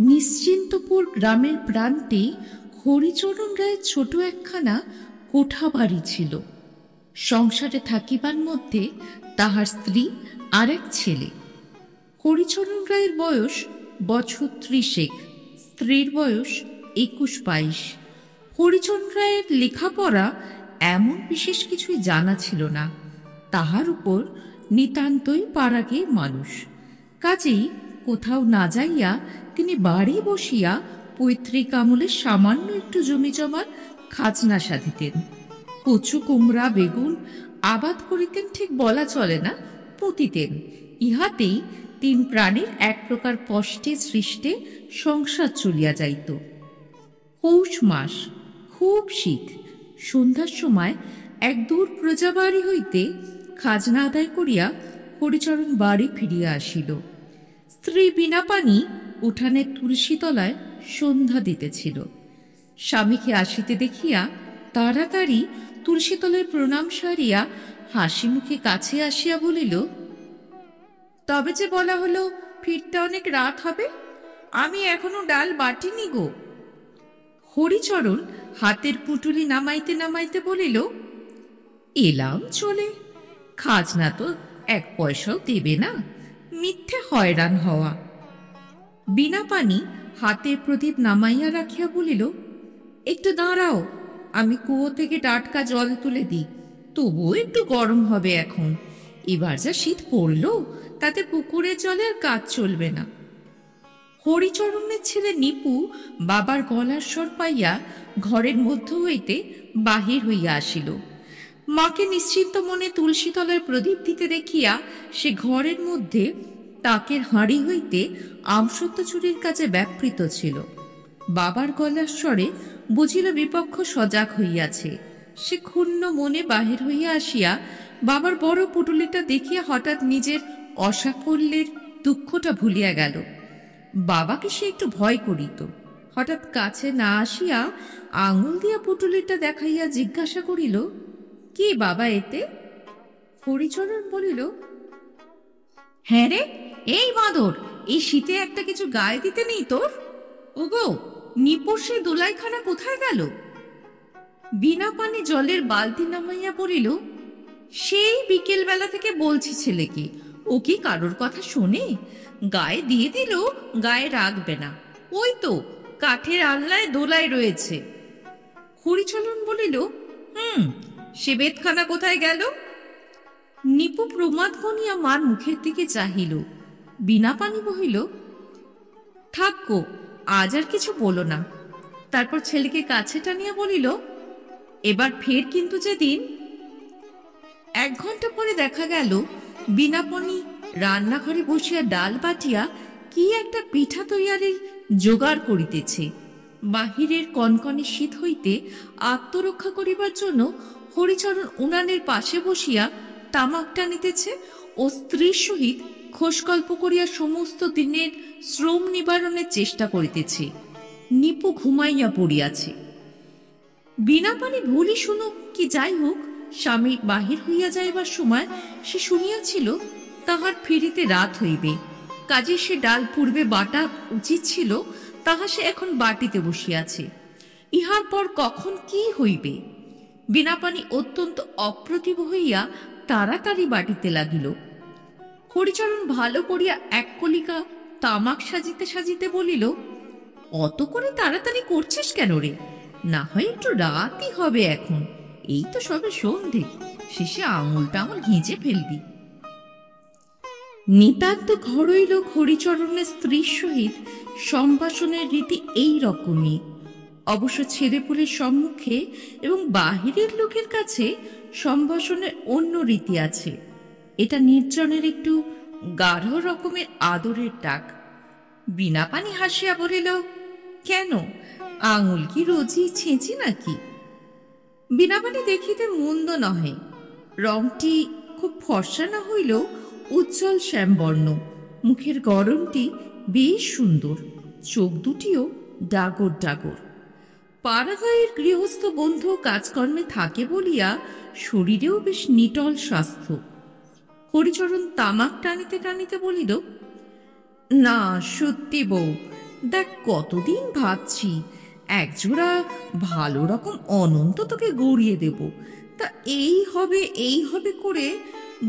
নিশ্চিন্তপুর গ্রামের প্রান্তে হরিচরণ রায়ের ছোট একখানা কোঠা বাড়ি ছিল। সংসারে থাকিবার মধ্যে তাহার স্ত্রী আর এক ছেলে। হরিচরণ রায়ের বয়স বছর 30, স্ত্রীর বয়স 21-22। হরিচরণ রায়ের লেখাপড়া এমন বিশেষ কিছুই জানা ছিল না। তাহার উপর নিতান্তই পাড়াগে মানুষ, কাজেই কোথাও না যাইয়া তিনি বাড়ি বসিয়া পৈতৃক আমলে সামান্য একটু জমি জমার খাজনা সাধিতেন। কচু, কুমড়া, বেগুন আবাদ করিতেন ঠিক বলা চলে না, পুঁতিতেন। ইহাতেই 3 প্রাণীর এক প্রকার কষ্টে সৃষ্টে সংসার চলিয়া যাইত। পৌষ মাস, খুব শীত। সন্ধ্যার সময় এক দূর প্রজাবাড়ি হইতে খাজনা আদায় করিয়া হরিচরণ বাড়ি ফিরিয়া আসিল। স্ত্রী বিনাপানি উঠানের তুলসী তলায় সন্ধ্যা দিতেছিল। স্বামীকে আসিতে দেখিয়া তাড়াতাড়ি তুলসী তলায় প্রণাম সারিয়া হাসি মুখে কাছে আসিয়া বলিল, তবে যে বলা হলো ফিরতে অনেক রাত হবে, আমি এখনো ডাল বাটিনি গো। হরিচরণ হাতের পুটুলি নামাইতে নামাইতে বলিল, এলাম চলে, খাজনা তো 1 পয়সাও দেবে না, মিথ্যে হয়রান হওয়া। বিনাপানি হাতে প্রদীপ নামাইয়া রাখিয়া বলিল, একটু দাঁড়াও, আমি কুয়ো থেকে টাটকা জল তুলে দিই, তবুও একটু গরম হবে এখন। এবার যা শীত পড়ল, তাতে পুকুরের জলে আর কাজ চলবে না। হরিচরণের ছেলে নিপু বাবার গলার স্বর পাইয়া ঘরের মধ্য হইতে বাহির হইয়া আসিল। মাকে নিশ্চিন্ত মনে তুলসী তলার প্রদীপ দিতে দেখিয়া সে ঘরের মধ্যে তাকের হাঁড়ি হইতে আমসত্ব চুরির কাজে ব্যাপৃত ছিল। বাবার গলার স্বরে বুঝিল বিপক্ষ সজাগ হইয়াছে। সে ক্ষুণ্ণ মনে বাহির হইয়া আসিয়া বাবার বড় পুটুলিটা দেখিয়া হঠাৎ নিজের অসাফল্যের দুঃখটা ভুলিয়া গেল। বাবাকে সে একটু ভয় করিত। হঠাৎ কাছে না আসিয়া আঙুল দিয়া পুটুলিটা দেখাইয়া জিজ্ঞাসা করিল, কি বাবা এতে? হরিচরণ বলিল, হ্যাঁ রে, এই বাঁদর, এই শীতে একটা কিছু গায়ে দিতে নেই তোর? ওগো, নিপুর সেই দোলাইখানা কোথায় গেল? বিনাপানি জলের বালতি নামাইয়া বলিল, সেই বিকেল বেলা থেকে বলছি ছেলেকে, ও কি কারোর কথা শোনে? গায়ে দিয়ে দিল, গায়ে রাখবে না। ওই তো কাঠের আলনায় দোলাই রয়েছে। হরিচরণ বলিল, সে বেতখানা কোথায় গেল? নিপু প্রমাদ গনিয়া মার মুখের দিকে চাহিল। বিনাপানি বহিল, থাক গো, আজ আর কিছু বলো না। তারপর ছেলেকে কাছে টানিয়া বলিল, এবার ফের কিন্তু যেদিন। 1 ঘন্টা পরে দেখা গেল বিনাপানি রান্নাঘরে বসিয়া ডাল বাটিয়া কি একটা পিঠা তৈয়ারির জোগাড় করিতেছে। বাহিরের কনকনে শীত হইতে আত্মরক্ষা করিবার জন্য হরিচরণ উনানের পাশে বসিয়া তামাক টানিতেছে ও স্ত্রীর সহিত খোশগল্প করিয়া সমস্ত দিনের শ্রম নিবারণের চেষ্টা করিতেছে। নিপু ঘুমাইয়া পড়িয়াছে। বিনাপানি ভুলই শুনুক কি যাই হোক, স্বামী বাহির হইয়া যাইবার সময় সে শুনিয়াছিল তাহার ফিরিতে রাত হইবে, কাজে সে ডাল পূর্বে বাটা উচিত ছিল, তাহা সে এখন বাটিতে বসিয়াছে। ইহার পর কখন কি হইবে? বিনাপানি অত্যন্ত অপ্রতিভ হইয়া তাড়াতাড়ি বাটিতে লাগিল। হরিচরণ ভালো করিয়া 1 কলিকা তামাক সাজিতে সাজিতে বলিল, অত করে তাড়াতাড়ি করছিস কেন রে? না হয় একটু রাতই হবে এখন, এই তো সবে সন্ধে, শেষে আঙুল টাঙুল ঘেঁচে ফেলবি। নিতান্ত ঘরোই লোক হরিচরণের স্ত্রীর সহিত সম্ভাষণের রীতি এই রকমই। অবশ্য ছেলেপুলের সম্মুখে এবং বাহিরের লোকের কাছে সম্ভাষণের অন্য রীতি আছে। এটা নির্জনের একটু গাঢ় রকমের আদরের ডাক। বিনাপানি হাসিয়া বলিল, কেন, আঙুল কি রোজই ছেঁচি নাকি? বিনাপানি দেখিতে মন্দ নহে, রংটি খুব ফর্সা না হইলেও উজ্জ্বল শ্যামবর্ণ, মুখের গড়নটি বেশ সুন্দর, চোখ দুটিও ডাগর ডাগর। পাড়াগাঁয়ের গৃহস্থ বন্ধু কাজকর্মে থাকে বলিয়া শরীরেও বেশ নিটল স্বাস্থ্য। হরিচরণ তামাক টানিতে টানিতে বলিল, না সত্যি বউ, দেখ কতদিন ভাবছি একজোড়া ভালো রকম অনন্ত তোকে গড়িয়ে দেব, তা এই হবে করে,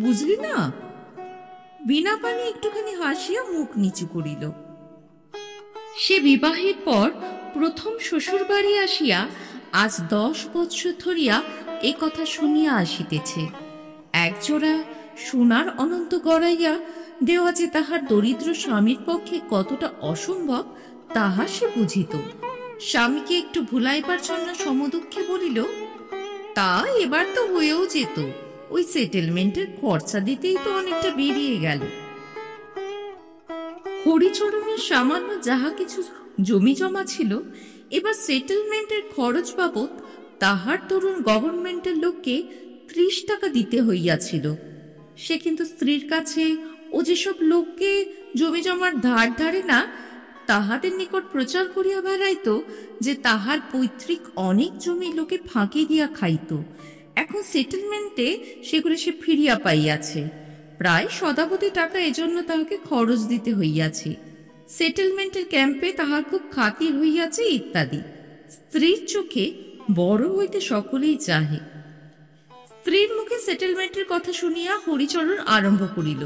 বুঝলি না? বিনা পানি একটুখানি হাসিয়া মুখ নিচু করিল। সে বিবাহের পর প্রথম শ্বশুর বাড়ি আসিয়া আজ 10 বৎসর ধরিয়া এ কথা শুনিয়া আসিতেছে। একজোড়া সোনার অনন্ত গড়াইয়া দেওয়া যে তাহার দরিদ্র স্বামীর পক্ষে কতটা অসম্ভব তাহা সে বুঝিত। স্বামীকে একটু ভুলাইবার জন্য সমদুঃখে বলিল, তা এবার তো হয়েও যেত, ওই সেটেলমেন্টের খরচা দিতেই তো অনেকটা বেরিয়ে গেল। হরিচরণের সামান্য যাহা কিছু জমি জমা ছিল, এবার সেটেলমেন্টের খরচ বাবদ তাহার তরুণ গভর্নমেন্টের লোককে 30 টাকা দিতে হইয়াছিল। সে কিন্তু স্ত্রীর কাছে ও যেসব লোককে জমি জমার ধার ধারে না, তাহাদের নিকট প্রচার করিয়া বেড়াইত যে তাহার পৈতৃক অনেক জমি লোকে ফাঁকি দিয়া খাইত। এখন সেটেলমেন্টে সেগুলো সে ফিরিয়া পাইয়াছে। প্রায় শতাবধি টাকা এজন্য তাহাকে খরচ দিতে হইয়াছে। সেটেলমেন্টের ক্যাম্পে তাহার খুব খাতির হইয়াছে ইত্যাদি। স্ত্রীর চোখে বড় হইতে সকলেই চাহে। স্ত্রীর মুখে সেটেলমেন্টের কথা শুনিয়া হরিচরণ আরম্ভ করিল,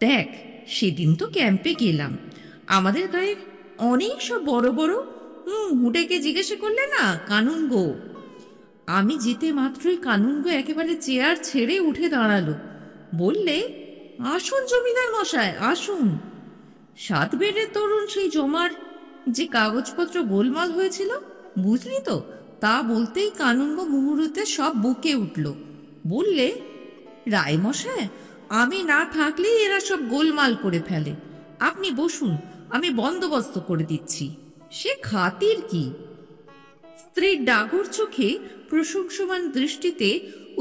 দেখ সেদিন তো ক্যাম্পে গেলাম, আমাদের গায়ে অনেক সব বড় বড় হুঁটেকে জিজ্ঞাসা করলে না কানুন গো। আমি যেতে মাত্রই কানুন গো একেবারে চেয়ার ছেড়ে উঠে দাঁড়ালো, বললে, আসুন জমিদার মশাই আসুন। 7 বেডের তরুণ সেই জমার যে কাগজপত্র গোলমাল হয়েছিল, বুঝলি তো, তা বলতেই কানুন গো মুহূর্তে সব বুকে উঠল। বললে, রায় মশাই, আমি না থাকলেই এরা সব গোলমাল করে ফেলে, আপনি বসুন, আমি বন্দোবস্ত করে দিচ্ছি। সে খাতির কি? স্ত্রীর ডাগর চোখে প্রশংসমান দৃষ্টিতে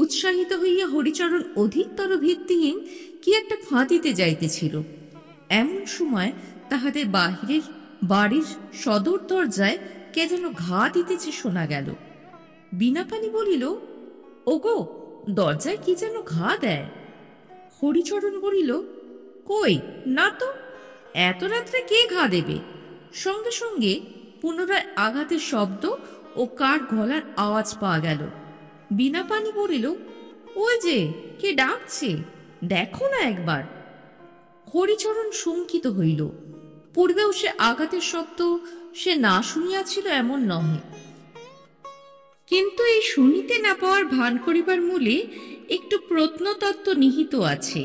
উৎসাহিত হইয়া হরিচরণ অধিকতর ভিত্তিহীন কি একটা ফাঁদিতে যাইতেছিল। এমন সময় তাহাদের বাহিরের বাড়ির সদর দরজায় কে যেন ঘা দিতেছে শোনা গেল। বিনা পানি বলিল, ওগো, দরজায় কি যেন ঘা দেয়। হরিচরণ বলিল, কই না তো, এত রাত্রে কে ঘা দেবে? সঙ্গে সঙ্গে পুনরায় আঘাতের শব্দ ও কার গলার আওয়াজ পাওয়া গেল। বিনা পানি বলিল, ওই যে কে ডাকছে, দেখো না একবার। হরিচরণ শঙ্কিত হইল। পূর্বেও সে আঘাতের শব্দ সে না শুনিয়াছিল এমন নহে, কিন্তু এই শুনিতে না পাওয়ার ভান করিবার মূলে একটু প্রত্নতত্ত্ব নিহিত আছে।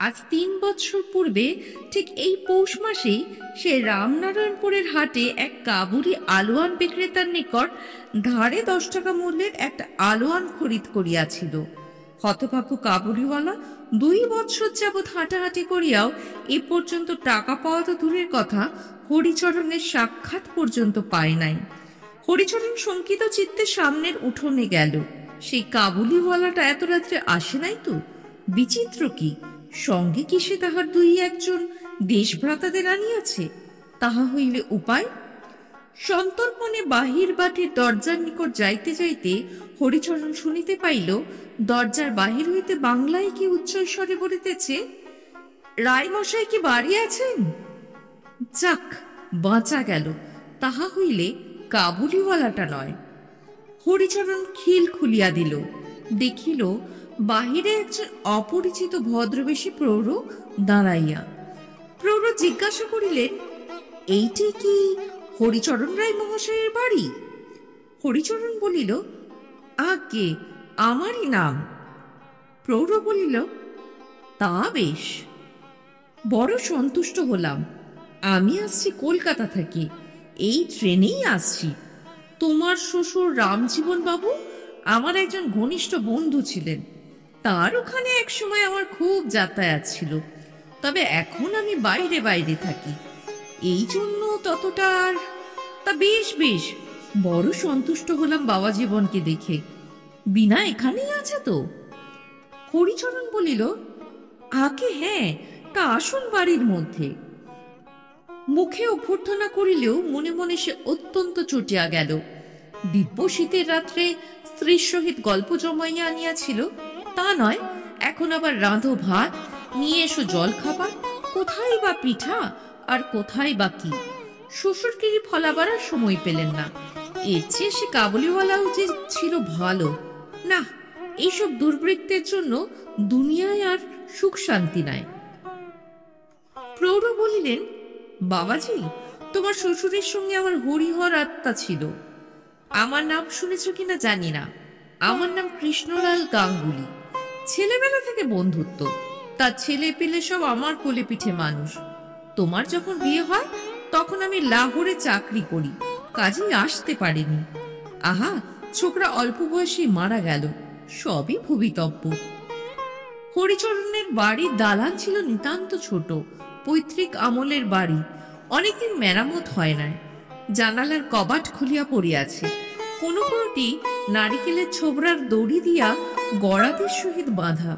আজ 3 বৎসর পূর্বে ঠিক এই পৌষ মাসেই সে রামনারায়ণপুরের হাটে এক কাবুলি আলোয়ান বিক্রেতার নিকট ধারে 10 টাকা মূল্যের একটা আলোয়ান খরিদ করিয়াছিল। হতভাগ্য কাবুলিওয়ালা 2 বৎসর যাবৎ হাঁটাহাঁটি করিয়াও এ পর্যন্ত টাকা পাওয়া তো দূরের কথা, হরিচরণের সাক্ষাৎ পর্যন্ত পায় নাই। হরিচরণ শঙ্কিত চিত্তে সামনের উঠোনে গেল। সেই কাবুলিওয়ালাটা এত রাত্রে আসে নাই তো? বিচিত্র কি, সঙ্গে কি সে তাহার 2-1 দেশভ্রাতাদের আনিয়াছে? তাহা হইলে উপায়। সন্তর্পণে বাহির বাটির দরজার নিকট যাইতে যাইতে হরিচরণ শুনিতে পাইল, দরজার বাহির হইতে বাংলায় কি উচ্চস্বরে বলিতেছে, রায়মশাই কি বাড়ি আছেন? যাক, বাঁচা গেল, তাহা হইলে কাবুলিওয়ালাটা নয়। হরিচরণ খিল খুলিয়া দিল, দেখিল বাহিরে একজন অপরিচিত ভদ্রবেশী প্রৌঢ় দাঁড়াইয়া। প্রৌঢ় জিজ্ঞাসা করিলেন, এইটি কি হরিচরণ রায় মহাশয়ের বাড়ি? হরিচরণ বলিল, আজ্ঞে, আমারই নাম। প্রৌঢ় বলিল, তা বেশ, বড় সন্তুষ্ট হলাম। আমি আসছি কলকাতা থেকে, এই ট্রেনেই আসছি। তোমার শ্বশুর রামজীবন বাবু আমার একজন ঘনিষ্ঠ বন্ধু ছিলেন, তার ওখানে একসময় আমার খুব যাতায়াত ছিল, তবে এখন আমি বাইরে বাইরে থাকি, এই জন্য ততটা। তা বেশ বেশ, বড় সন্তুষ্ট হলাম বাবা জীবনকে দেখে। বিনা এখানেই আছে তো? হরিচরণ বলিল, আগে হ্যাঁ, তা আসুন বাড়ির মধ্যে। মুখে অভ্যর্থনা করিলেও মনে মনে সে অত্যন্ত চটিয়া গেল। দিব্য শীতের রাত্রে স্ত্রীর সহিত গল্প জমাইয়া আনিয়াছিল তা নয়, এখন আবার রাঁধো ভাত, নিয়ে এসো জল খাবার, কোথায় বা পিঠা আর কোথায় বা কি। শ্বশুরগিরি ফলাবার আর সময় পেলেন না। এর চেয়ে সে কাবুলিওয়ালাও যে ছিল ভালো। না, এইসব দুর্বৃত্তের জন্য দুনিয়ায় আর সুখ শান্তি নাই। প্রৌঢ় বলিলেন, বাবাজি, তোমার শ্বশুরের সঙ্গে আমার হরিহর আত্মা ছিল। আমার নাম শুনেছ কিনা জানি না, আমার নাম কৃষ্ণলাল গাঙ্গুলি। ছেলেবেলা থেকে বন্ধুত্ব, তার ছেলে পেলে সব আমার কোলে পিঠে মানুষ। তোমার যখন বিয়ে হয় তখন আমি লাহোরে চাকরি করি, কাজেই আসতে পারিনি। আহা, ছোকরা অল্প বয়সে মারা গেল, সবই ভবিতব্য। হরিচরণের বাড়ির দালান ছিল নিতান্ত ছোট, পৈতৃক আমলের বাড়ি, অনেকদিন মেরামত হয় নাই। জানালার কবাট খুলিয়া পড়িয়াছে, কোনো কোনোটি নারিকেলের ছোবড়ার দড়ি দিয়া গড়াদের সহিত বাঁধা।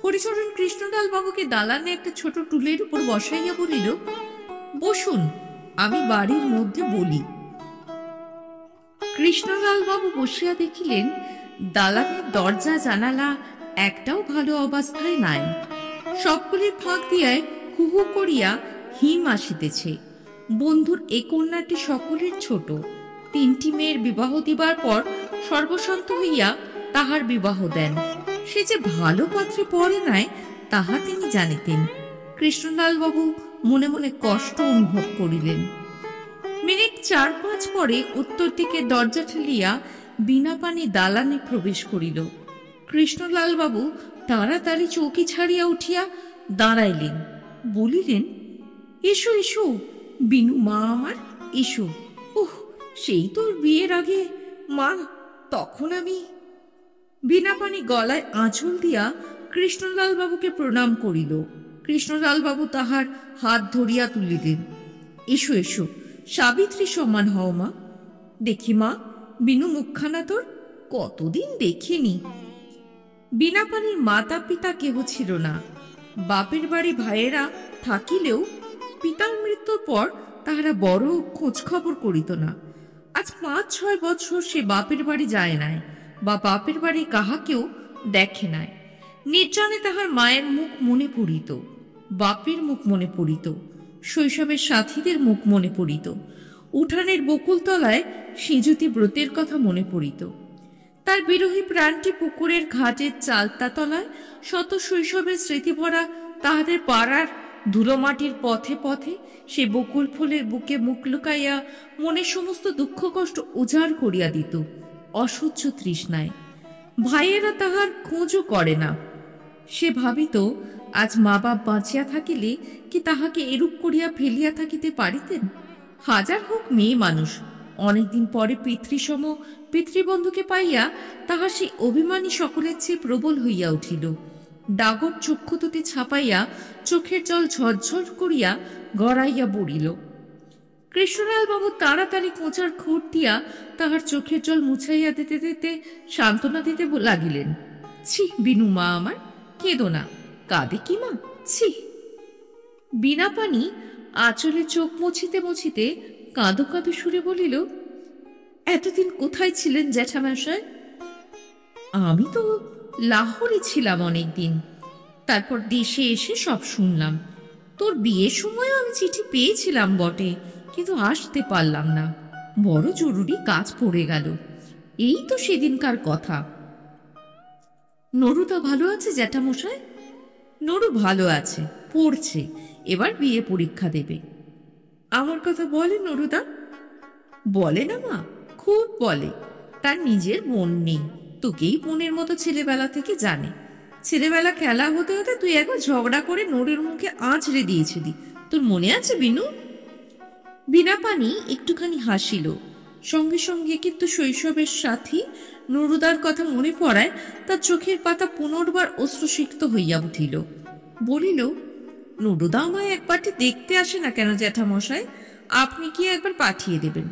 হরিচরণ কৃষ্ণলাল বাবুকে দালানে একটা ছোট টুলের উপর বসাইয়া বলিল, বসুন, আমি বাড়ির মধ্যে বলি। কৃষ্ণলাল বাবু বসিয়া দেখিলেন দালানের দরজা জানালা একটাও ভালো অবস্থায় নাই। সবগুলির ফাঁক দিয়ায় হুহু করিয়া হিম আসিতেছে। বন্ধুর এ কন্যাটি সকলের ছোট। 3টি মেয়ের বিবাহ দিবার পর সর্বশান্ত হইয়া তাহার বিবাহ দেন। সে যে ভালো পাত্রে পড়ে নাই তাহা তিনি জানিতেন। কৃষ্ণলাল বাবু মনে মনে কষ্ট অনুভব করিলেন। মিনিট 4-5 পরে উত্তর দিকে দরজা ঠেলিয়া বিনাপানি দালানে প্রবেশ করিল। কৃষ্ণলাল বাবু তাড়াতাড়ি চৌকি ছাড়িয়া উঠিয়া দাঁড়াইলেন, বলিলেন, এসো এসো বিনু মা আমার, এসো। ওহ, সেই তোর বিয়ের আগে মা, তখন আমি। বিনাপানি গলায় আঁচল দিয়া কৃষ্ণলাল বাবুকে প্রণাম করিল। কৃষ্ণলাল বাবু তাহার হাত ধরিয়া তুলিলেন। এসো এসো, সাবিত্রী সমান হও মা। দেখি মা, বিনু মুখখানা তোর কতদিন দেখিনি। বিনাপানির মাতা পিতা কেহ ছিল না। বাপের বাড়ি ভাইয়েরা থাকিলেও পিতার মৃত্যুর পর তাহারা বড় খোঁজ খবর করিত না। আজ 5-6 বছর সে বাপের বাড়ি যায় নাই, বা বাপের বাড়ি কাহাকেও দেখে নাই। নির্জনে তাহার মায়ের মুখ মনে পড়িত, বাপের মুখ মনে পড়িত, শৈশবের সাথীদের মুখ মনে পড়িত, উঠানের বকুলতলায় সিঁজুতি ব্রতের কথা মনে পড়িত। তার বিরোহী প্রাণটি পুকুরের ঘাটের চালতা তলায় শত শৈশবের স্মৃতি ভরা তাহাদের পাড়ার ধুলোমাটির পথে পথে সে বকুল ফুলের বুকে মুখ লুকাইয়া মনের সমস্ত দুঃখ কষ্ট উজাড় করিয়া দিত অসহ্য তৃষ্ণায়। ভাইয়েরা তাহার খোঁজও করে না। সে ভাবিত, আজ মা বাপ বাঁচিয়া থাকিলে কি তাহাকে এরূপ করিয়া ফেলিয়া থাকিতে পারিতেন? হাজার হোক মেয়ে মানুষ, অনেকদিন পরে পিতৃসম পিতৃবন্ধুকে পাইয়া তাহার সেই অভিমানী সকলের চেয়ে প্রবল হইয়া উঠিল। ডাগর চক্ষু দুটি ছাপাইয়া চোখের জল ঝরঝর করিয়া গড়াইয়া পড়িল। কৃষ্ণলাল বাবু তাড়াতাড়ি কোঁচার খুঁট দিয়া তাহার চোখের জল মুছাইয়া দিতে দিতে সান্ত্বনা দিতে লাগিলেন। ছি বিনু মা আমার, কেঁদো না। কাঁদে কি মা, ছি। বিনাপানি আঁচলে চোখ মুছিতে মুছিতে কাঁদো কাঁদো সুরে বলিল, এতদিন কোথায় ছিলেন জ্যাঠামশায়? আমি তো লাহোরে ছিলাম অনেকদিন, তারপর দেশে এসে সব শুনলাম। তোর বিয়ের সময়ও আমি চিঠি পেয়েছিলাম বটে, কিন্তু আসতে পারলাম না, বড় জরুরি কাজ পড়ে গেল। এই তো সেদিনকার কথা। নরুদা ভালো আছে জ্যাঠামশাই? নরু ভালো আছে, পড়ছে, এবার বিয়ে পরীক্ষা দেবে। আমার কথা বলে নরুদা? বলে না মা, খুব বলে। তার নিজের বোন নেই, তোকেই বোনের মতো ছেলেবেলা থেকে জানে। ছেলেবেলা খেলা হতে হতে তুই একবার ঝগড়া করে নড়ের মুখে আঁচড়ে দিয়েছিলি, তোর মনে আছে বিনু? বিনাপানি একটুখানি হাসিল, সঙ্গে সঙ্গে কিন্তু শৈশবের সাথী নরুদার কথা মনে পড়ায় তার চোখের পাতা পুনর্বার অশ্রুসিক্ত হইয়া উঠিল। বলিল, নরুদা আমায় একবারটি দেখতে আসে না কেন জ্যাঠামশাই? আপনি কি একবার পাঠিয়ে দেবেন?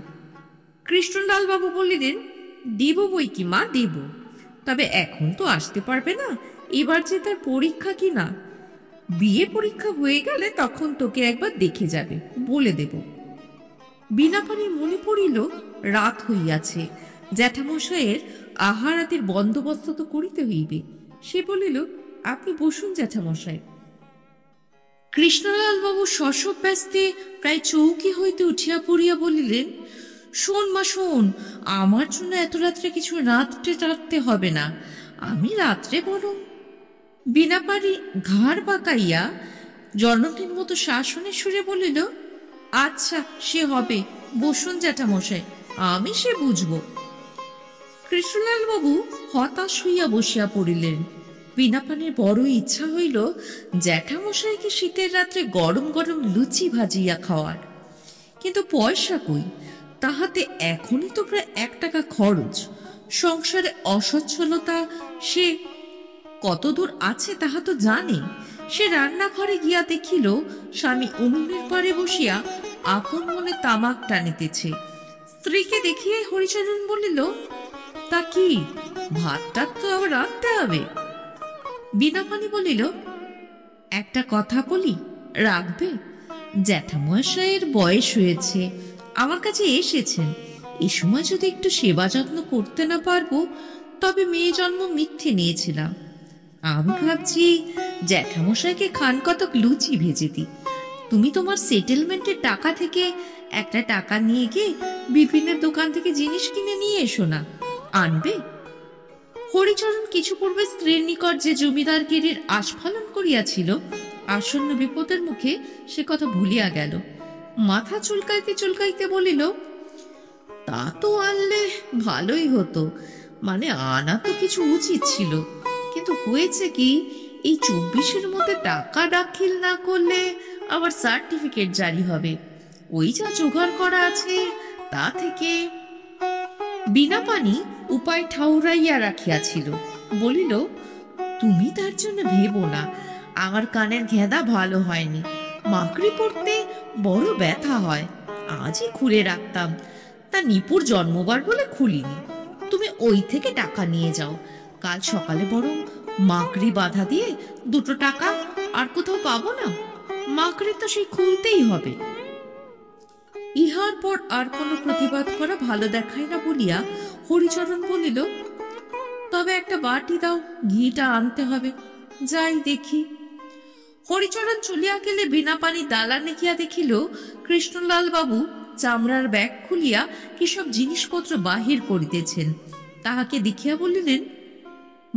কৃষ্ণলাল বাবু বলিলেন, দেব বই কি মা, দেব, তবে এখন তো আসতে পারবে না। এবার যে তার পরীক্ষা কি না, বিয়ে পরীক্ষা হয়ে গেলে তখন তোকে একবার দেখে যাবে, বলে দেব। বিনাপানির মনে পড়িল রাত হইয়াছে, জ্যাঠামশাইয়ের আহার আদির বন্দোবস্ত তো করিতে হইবে। সে বলিল, আপনি বসুন জ্যাঠামশাই। কৃষ্ণলাল বাবু শশব ব্যস্তে প্রায় চৌকি হইতে উঠিয়া পড়িয়া বলিলেন, শোন মা শোন, আমার জন্য এত রাত্রে কিছু রাত্রে টাটতে হবে না, আমি রাত্রে বরং। বিনাপারি ঘাড় বাঁকাইয়া জননীর মতো শাসনের সুরে বলিল, আচ্ছা সে হবে, বসুন জ্যাঠামশাই, আমি সে বুঝব। কৃষ্ণলাল বাবু হতাশ হইয়া বসিয়া পড়িলেন। বিনাপানের বড় ইচ্ছা হইল জ্যাঠামশাইকে শীতের রাত্রে গরম গরম লুচি ভাজিয়া খাওয়ার, কিন্তু পয়সা কই, তাহাতে এখনই তো প্রায় 1 টাকা খরচ। সংসারে অসচ্ছলতা সে কতদূর আছে তাহা তো জানে। সে রান্নাঘরে গিয়া দেখিল স্বামী উনুনের পারে বসিয়া আপন মনে তামাক টানিতেছে। স্ত্রীকে দেখিয়ে হরিচরণ বলিল, তা কি ভাতটা তো আবার রাঁধতে হবে। বিনাপানি বলিল, একটা কথা বলি, রাখবে? জ্যাঠামশাইয়ের বয়স হয়েছে, আমার কাছে এসেছেন, এ সময় যদি একটু সেবা যত্ন করতে না পারবো তবে মেয়ে জন্ম মিথ্যে নিয়েছিলাম। আমি ভাবছি জ্যাঠামশাইকে খান কতক লুচি ভেজে দিই। তুমি তোমার সেটেলমেন্টের টাকা থেকে একটা টাকা নিয়ে গিয়ে বিপিনের দোকান থেকে জিনিস কিনে নিয়ে এসো না, আনবে? হরিচরণ কিছু পূর্বে স্ত্রীর নিকট যে জমিদারগিরির আস্ফালন করিয়াছিল, আসন্ন বিপদের মুখে সে কথা ভুলিয়া গেল। মাথা চুলকাইতে চুলকাইতে বলিল, তা তো আনলে ভালোই হতো, মানে আনা তো কিছু উচিত ছিল, কিন্তু হয়েছে কি, এই 24-এর মধ্যে টাকা দাখিল না করলে আবার সার্টিফিকেট জারি হবে, ওই যা জোগাড় করা আছে তা থেকে। বিনাপানি উপায় ঠাউরাইয়া রাখিয়াছিল, বলিল, তুমি তার জন্য ভেবো না, আমার কানের ঘেঁদা ভালো হয়নি, মাকড়ি পড়তে বড় ব্যথা হয়, আজই খুলে রাখতাম, তা নিপুর জন্মবার বলে খুলিনি। তুমি ওই থেকে টাকা নিয়ে যাও, কাল সকালে বরং মাকড়ি বাধা দিয়ে 2 টাকা আর কোথাও পাবো না, মাকড়ি তো সেই খুলতেই হবে। ইহার পর আর কোনো প্রতিবাদ করা ভালো দেখায় না বলিয়া হরিচরণ বলিল, তবে একটা বাটি দাও, ঘিটা আনতে হবে, যাই দেখি। হরিচরণ চলিয়া গেলে বিনাপানি দালানে গিয়া দেখিল কৃষ্ণলাল বাবু চামড়ার ব্যাগ খুলিয়া কিসব জিনিসপত্র বাহির করিতেছেন। তাহাকে দেখিয়া বলিলেন,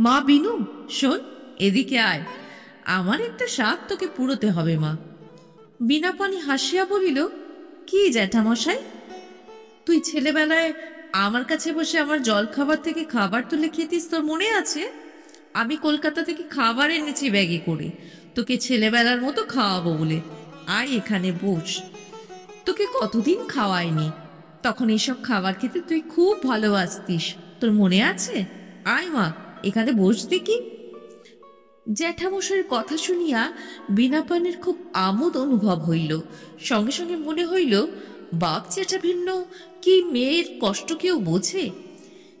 মা বিনু, শোন, এদিকে আয়, আমার একটা স্বাদ তোকে পুরোতে হবে মা। বিনাপানি হাসিয়া বলিল, কি জ্যাঠামশাই, তুই ছেলেবেলায় আমার কাছে বসে আমার জল খাবার থেকে খাবার তুলে খেতিস, তোর মনে আছে? আমি কলকাতা থেকে খাবার এনেছি ব্যাগে করে, তোকে ছেলেবেলার মতো খাওয়াবো বলে। আয় এখানে বস, তোকে কতদিন খাওয়াইনি, তখন এইসব খাবার খেতে তুই খুব ভালোবাসতিস, তোর মনে আছে? আয় মা, এখানে বস দেখি। জ্যাঠামশাইয়ের কথা শুনিয়া বিনাপানের খুব আমোদ অনুভব হইল। সঙ্গে সঙ্গে মনে হইল, বাপ জ্যাঠা ভিন্ন কি মেয়ের কষ্ট কেউ বোঝে?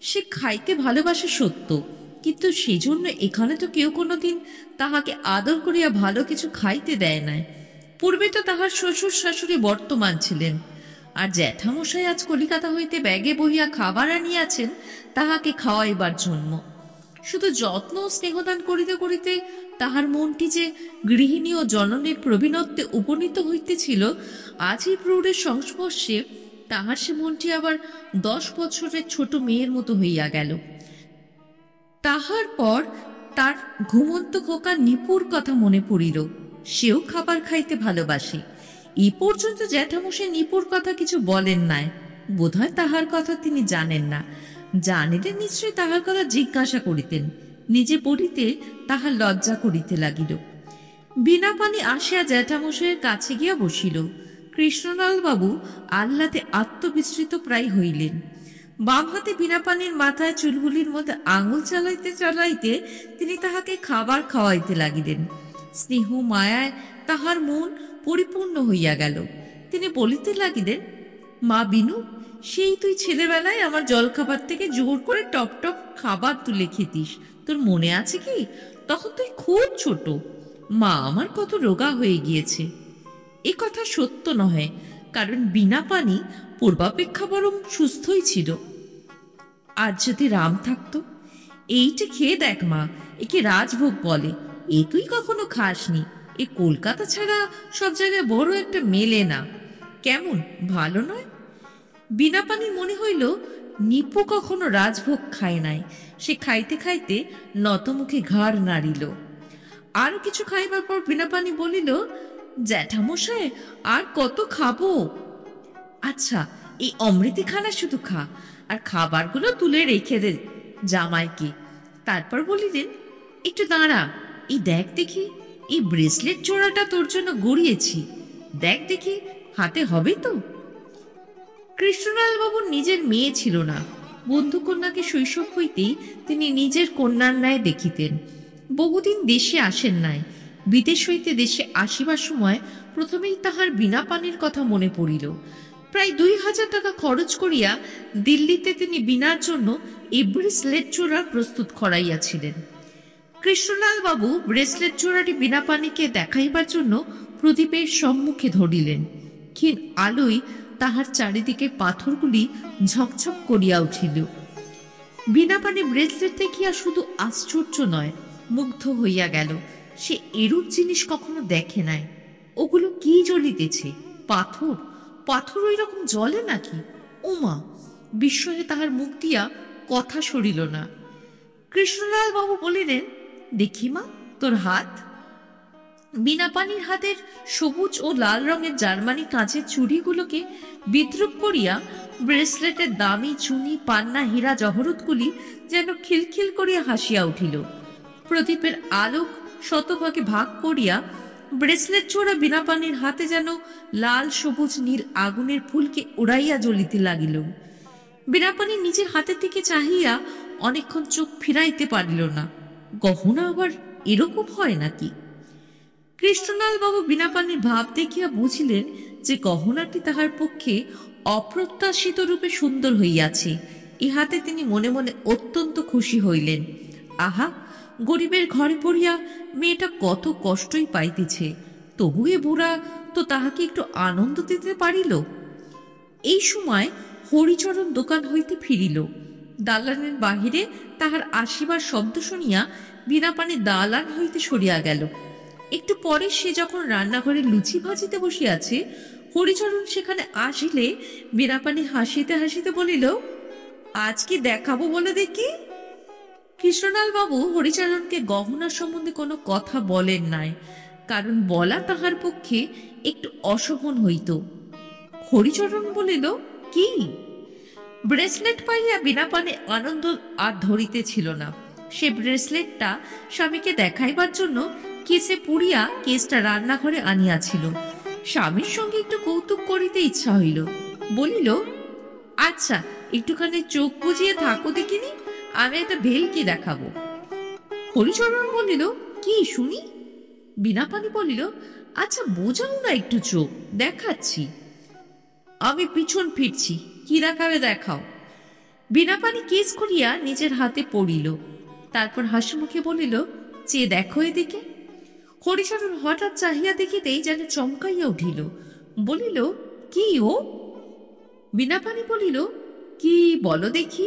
সে খাইতে ভালোবাসে সত্য, কিন্তু সেজন্য এখানে তো কেউ কোনোদিন তাহাকে আদর করিয়া ভালো কিছু খাইতে দেয় না। পূর্বে তো তাহার শ্বশুর শাশুড়ি বর্তমান ছিলেন, আর জ্যাঠামশাই আজ কলিকাতা হইতে ব্যাগে বহিয়া খাবার আনিয়াছেন তাহাকে খাওয়াইবার জন্য। শুধু যত্ন ও স্নেহদান করিতে করিতে তাহার মনটি যে গৃহিণী ও জননীর প্রবীণত্বে উপনীত হইতেছিল, আজ এই প্রৌঢ়ের সংস্পর্শে তাহার সে মনটি আবার 10 বছরের ছোট মেয়ের মতো হইয়া গেল। তাহার পর তার ঘুমন্ত খোকা নিপুর কথা মনে পড়িল, সেও খাবার খাইতে ভালোবাসে। এই পর্যন্ত জ্যাঠামশাই নিপুর কথা কিছু বলেন নাই, বোধহয় তাহার কথা তিনি জানেন না, জানিলে নিশ্চয় তাহার কথা জিজ্ঞাসা করিতেন। নিজে পড়িতে তাহার লজ্জা করিতে লাগিল। বিনাপানি আসিয়া জ্যাঠামশাইয়ের কাছে গিয়া বসিল। কৃষ্ণলাল বাবু আহ্লাদে আত্মবিস্মৃত প্রায় হইলেন। বাম হাতে বিনাপানির মাথায় চুলগুলির মধ্যে আঙুল চালাইতে চালাইতে তিনি তাহাকে খাবার খাওয়াইতে লাগিলেন। স্নেহ মায়ায় তাহার মন পরিপূর্ণ হইয়া গেল। তিনি বলিতে লাগিলেন, মা বিনু, সেই তুই ছেলেবেলায় আমার জলখাবার থেকে জোর করে টপ টপ খাবার তুলে খেতিস, তোর মনে আছে কি? তখন তুই খুব ছোট, মা আমার কত রোগা হয়ে গিয়েছে। এ কথা সত্য নহে, কারণ বিনাপানি পূর্বাপেক্ষা বরং সুস্থই ছিল। আর যদি রাম থাকতো? এইটা খেয়ে দেখ মা, একে রাজভোগ বলে। এ তুই কখনো খাসনি। এ কলকাতা ছাড়া সব জায়গায় বড় একটা মেলে না। কেমন, ভালো নয়? বিনা পানি মনে হইল নিপু কখনো রাজভোগ খায় নাই। সে খাইতে খাইতে নতমুখে ঘাড় নাড়িল। আরো কিছু খাইবার পর বিনা পানি বলিল, জ্যাঠামশাই আর কত খাবো? আচ্ছা, এই অমৃতি খানা শুধু খা, আর খাবারগুলো তুলে রেখে দে জামাইকে। তারপর বলিলেন, একটু দাঁড়া, এই দেখ দেখি, এই ব্রেসলেট জোড়াটা তোর জন্য গড়িয়েছি, দেখ দেখি হাতে হবে তো? কৃষ্ণলাল বাবুর নিজের মেয়ে ছিল না। বন্ধুকন্যাকে শৈশব হইতেই তিনি নিজের কন্যার ন্যায় দেখিতেন। বহুদিন দেশে আসেন নাই। বিদেশ হইতে দেশে আসিবার সময় প্রথমেই তাহার বিনা পানির কথা মনে পড়িল। প্রায় 2000 টাকা খরচ করিয়া দিল্লিতে তিনি বিনার জন্য এই ব্রেসলেট জোড়া প্রস্তুত করাইয়াছিলেন। কৃষ্ণলাল বাবু ব্রেসলেট জোড়াটি বিনা পানিকে দেখাইবার জন্য প্রদীপের সম্মুখে ধরিলেন। ক্ষীণ আলোয় তাহার চারিদিকে পাথরগুলি ঝকঝক করিয়া উঠিল। বিনা পানি ব্রেসলেট দেখিয়া শুধু আশ্চর্য নয়, মুগ্ধ হইয়া গেল। সে এরূপ জিনিস কখনো দেখে নাই। ওগুলো কি জ্বলিতেছে? পাথর? পাথর ওই রকম জ্বলে নাকি? ওমা! বিস্ময়ে তাহার মুখ দিয়া কথা সরিল না। কৃষ্ণলাল বাবু বলিলেন, দেখি মা, তোর হাত। বিনা পানির হাতের সবুজ ও লাল রঙের জার্মানি কাঁচের চুড়িগুলোকে বিদ্রুপ করিয়া ব্রেসলেটের দামি চুনি, পান্না, হীরা জহরতগুলি যেন খিলখিল করিয়া হাসিয়া উঠিল। প্রদীপের আলোক শতভাগে ভাগ করিয়া ব্রেসলেট জোড়া বিনা পানির হাতে যেন লাল, সবুজ, নীল আগুনের ফুলকে উড়াইয়া জ্বলিতে লাগিল। বিনা পানি নিজের হাতের দিকে চাহিয়া অনেকক্ষণ চোখ ফিরাইতে পারিল না। গহনা আবার এরকম হয় নাকি? কৃষ্ণলাল বাবু বিনা পানির ভাব দেখিয়া বুঝিলেন যে গহনাটি তাহার পক্ষে অপ্রত্যাশিত রূপে সুন্দর হইয়াছে। ইহাতে তিনি মনে মনে অত্যন্ত খুশি হইলেন। আহা, গরিবের ঘরে পড়িয়া মেয়েটা কত কষ্টই পাইতেছে, তবু এ বুড়া তো তাহাকে একটু আনন্দ দিতে পারিল। এই সময় হরিচরণ দোকান হইতে ফিরিল। দালানের বাহিরে তাহার আসিবার শব্দ শুনিয়া বিনা পানি দালান হইতে সরিয়া গেল। একটু পরে সে যখন রান্নাঘরে লুচি ভাজিতে বসিয়াছে, হরিচরণ সেখানে আসিলে বিনা পানি হাসিতে হাসিতে বলিল, আজ কি দেখাবো বলে দেখি? কৃষ্ণলাল বাবু হরিচরণকে গহনা সম্বন্ধে কোনো কথা বলেন নাই, কারণ বলা তাহার পক্ষে একটু অশোভন হইত। হরিচরণ বলিল, কি? ব্রেসলেট পাইয়া বিনা পানে আনন্দ আর ধরিতেছিল না। সে ব্রেসলেটটা স্বামীকে দেখাইবার জন্য কেসে পুড়িয়া কেসটা রান্নাঘরে আনিয়াছিল। স্বামীর সঙ্গে একটু কৌতুক করিতে ইচ্ছা হইল। বলিল, আচ্ছা, একটুখানি চোখ বুজিয়ে থাকো দেখিনি, আমি একটা ভেলকি দেখাবো। হরিচরণ বলিল, কি শুনি? বিনা পানি বলিল, আচ্ছা বোঝাও না একটু চোখ, দেখাচ্ছি। আমি পিছন ফিরছি, কি দেখাবে দেখাও। বিনা পানি কেস করিয়া নিজের হাতে পড়িল। তারপর হাসি মুখে বলিল, চেয়ে দেখো এদিকে। হরিচরণ হঠাৎ চাহিয়া দেখিতেই যেন চমকাইয়া উঠিল। বলিল, কি ও? বিনা পানি বলিল, কি বলো দেখি।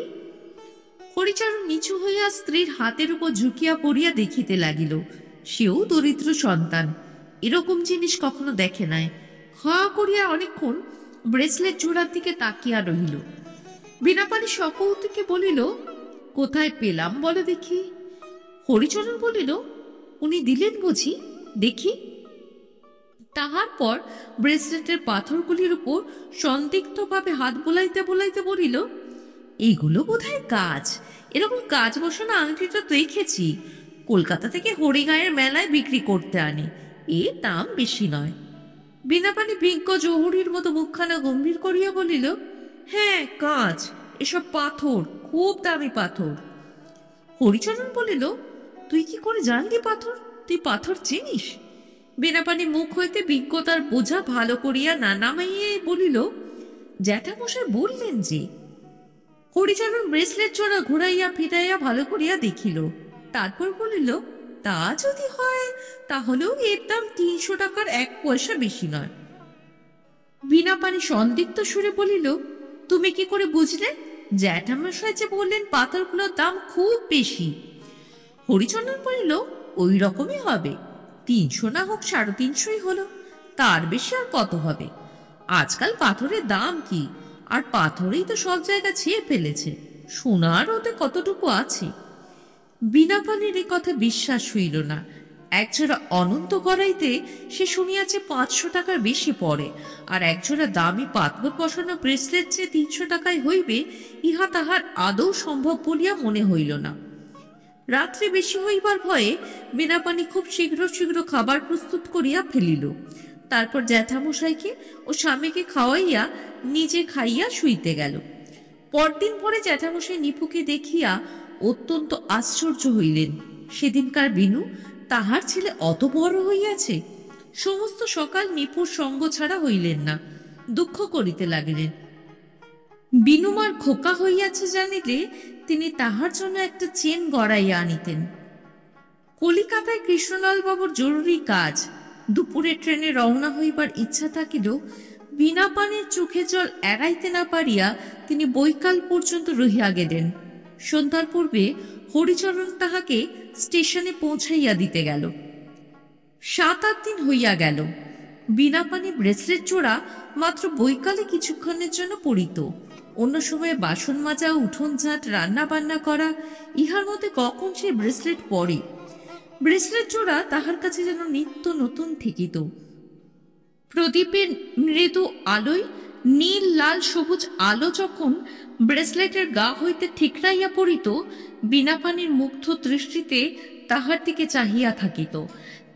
হরিচরণ নিচু হইয়া স্ত্রীর হাতের উপর ঝুঁকিয়া পড়িয়া দেখিতে লাগিল। সেও দরিদ্র সন্তান, এরকম জিনিস কখনো দেখে নাই। হা করিয়া অনেকক্ষণ ব্রেসলেট জোড়ার দিকে তাকিয়া রহিল। বিনা পানি সকৌতুকে বলিল, কোথায় পেলাম বলো দেখি। হরিচরণ বলিল, উনি দিলেন বুঝি, দেখি। তাহার পর ব্রেসলেটের পাথরগুলির উপর সন্দিগ্ধভাবে হাত বোলাইতে বোলাইতে বলিল, এইগুলো বোধহয় কাজ। এরকম কাজ বসানো আংটি তো দেখেছি, কলকাতা থেকে হরিগাঁয়ের মেলায় বিক্রি করতে আনে, এর দাম বেশি নয়। বিনা পানি বিজ্ঞ জহুরির মতো মুখখানা গম্ভীর করিয়া বলিল, হ্যাঁ কাঁচ, এসব পাথর, খুব দামি পাথর। হরিচরণ বলিল, তুই কি করে জানলি পাথর? তুই পাথর চিনিস? বিনা পানি মুখ হইতে বিজ্ঞতার বোঝা ভালো করিয়া না নামাইয়ে বলিল, জ্যাঠামশাই বললেন যে। হরিচরণ ব্রেসলেট জোড়া ঘুরাইয়া ফিরাইয়া ভালো করিয়া দেখিল। তারপর বলিল, তা যদি হয় তাহলেও এর দাম 300 টাকার 1 পয়সা বেশি নয়। বিনা পানি সন্দিগ্ধ সুরে বলিল, তুমি কি করে বুঝলে? জ্যাঠামশাই যে বললেন পাথরগুলোর দাম খুব বেশি। হরিচরণ বলিল, ওই রকমই হবে, 300 না হোক 350 হলো, তার বেশি আর কত হবে? আজকাল পাথরের দাম কি, আর পাথরেই তো সব জায়গা ছেয়ে ফেলেছে, সোনার ওতে কতটুকু আছে? বিনা পানির এ কথা বিশ্বাস হইল না। একজোড়া অনন্ত গড়াইতে সে শুনিয়াছে 500 টাকার বেশি পড়ে, আর একজোড়া দামি পাথর বসানো ব্রেসলেট যে 300 টাকায় হইবে, ইহা তাহার আদৌ সম্ভব বলিয়া মনে হইল না। রাত্রি বেশি হইবার ভয়ে বিনা পানি খুব শীঘ্র শীঘ্র খাবার প্রস্তুত করিয়া ফেলিল। তারপর জ্যাঠামশাইকে ও স্বামীকে খাওয়াইয়া নিজে খাইয়া শুইতে গেল। পরদিন ভোরে জ্যাঠামশাই নিপুকে দেখিয়া অত্যন্ত আশ্চর্য হইলেন। সেদিনকার বিনু, তাহার ছেলে অত বড় হইয়াছে। সমস্ত সকাল নিপুর সঙ্গ ছাড়া হইলেন না, দুঃখ করিতে লাগিলেন। বিনুমার খোকা হইয়াছে জানিলে তিনি তাহার জন্য একটা চেন গড়াইয়া আনিতেন। কলিকাতায় কৃষ্ণলাল বাবুর জরুরি কাজ, দুপুরে ট্রেনে রওনা হইবার ইচ্ছা থাকিলেও বিনা পানির চোখে জল এড়াইতে না পারিয়া তিনি বৈকাল পর্যন্ত রহিয়া গেলেন। সন্ধ্যার পূর্বে হরিচরণ তাহাকে স্টেশনে পৌঁছাইয়া দিতে গেল। 7-8 দিন হইয়া গেল। বিনা পানি ব্রেসলেট জোড়া মাত্র বৈকালে কিছুক্ষণের জন্য পড়িত। অন্য সময়ে বাসন মাজা, উঠোন ঝাঁট, রান্না বান্না করা, ইহার মধ্যে কখন সে ব্রেসলেট পরে? ব্রেসলেট জোড়া তাহার কাছে যেন নিত্য নতুন ঠেকিত। প্রদীপের মৃদু আলোয় নীল লাল সবুজ আলো যখন ব্রেসলেটের গা হইতে ঠিকরাইয়া পড়িত, বিনা পানির মুগ্ধ দৃষ্টিতে তাহার দিকে চাহিয়া থাকিত।